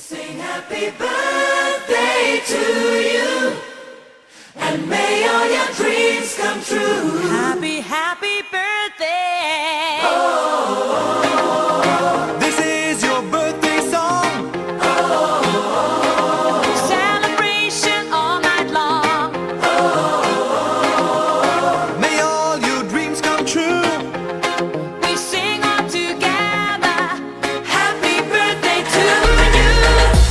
Sing happy birthday to you, and may all your dreams come true. Happy, happy birthday. This is your birthday song. Celebration all night long. May all your dreams come true. We sing all together. Happy birthday to you.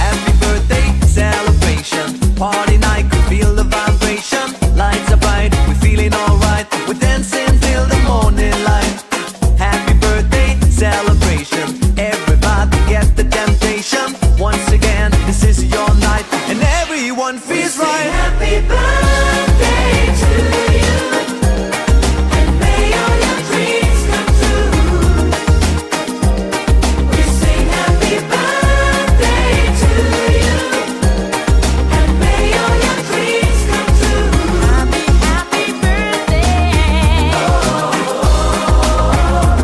Happy birthday celebration. Party night, could feel the vibration. Lights are bright, we're feeling alright. We're dancing till the morning light. Happy birthday celebration. Everybody get the temptation. Once again, this is your night, and everyone feels Sing right. happy birthday to you, and may all your dreams come true. We sing happy birthday to you, and may all your dreams come true. Happy, happy birthday.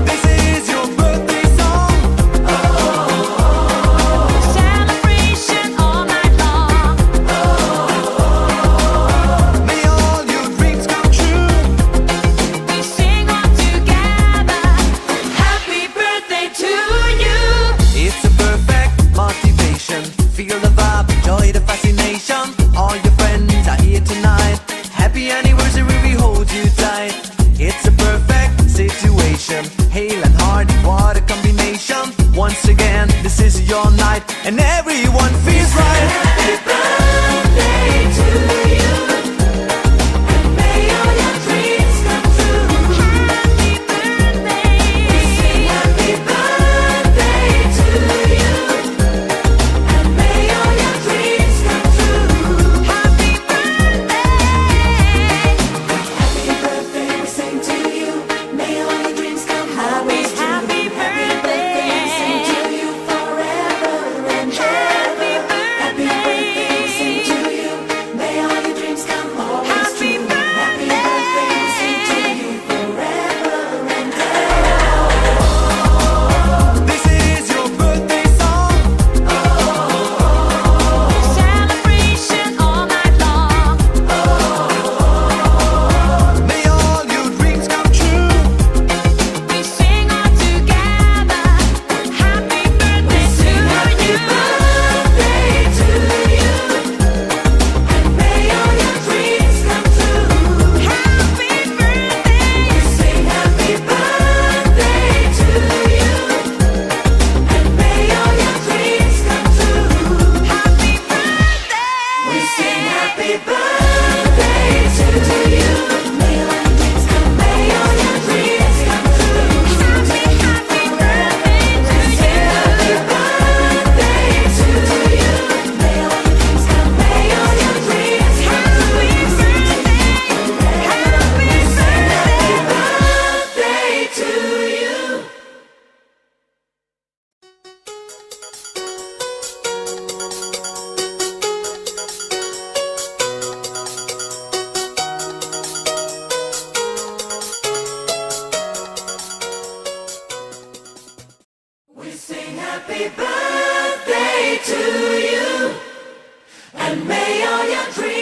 This is your birthday song. Celebration all night long. May all your dreams come true. We sing all together. Happy birthday to you. It's a perfect motivation. Feel the vibe, enjoy the fascination. All your friends are here tonight. Happy anniversary, we hold you tight. It's a perfect situation. Hale and hard, what a combination. Once again, this is your night, and everyone feels right. Happy birthday to you, and may all your dreams come true. Happy birthday. Sing happy birthday to you, and may all your dreams come true. Happy birthday. Happy birthday, we sing to you. May all your dreams come always true. Happy birthday. We sing to you forever and ever. Happy birthday, we sing to you. May all your dreams come always Happy true. Happy birthday, we sing to you forever and This is your birthday song. Celebration all night long. May all your dreams come true. We sing all together. Happy birthday to you. birthday to you, and may all your dreams come true. Happy birthday. Sing happy birthday to you, and may all your dreams come true. Happy birthday. We sing happy birthday to you. May all your dreams come, may all your dreams come true. Happy, happy birthday to Sing happy birthday to you. May all your dreams come, may all your dreams come true. Happy Birthday to you. We sing happy birthday to you, and may all your dreams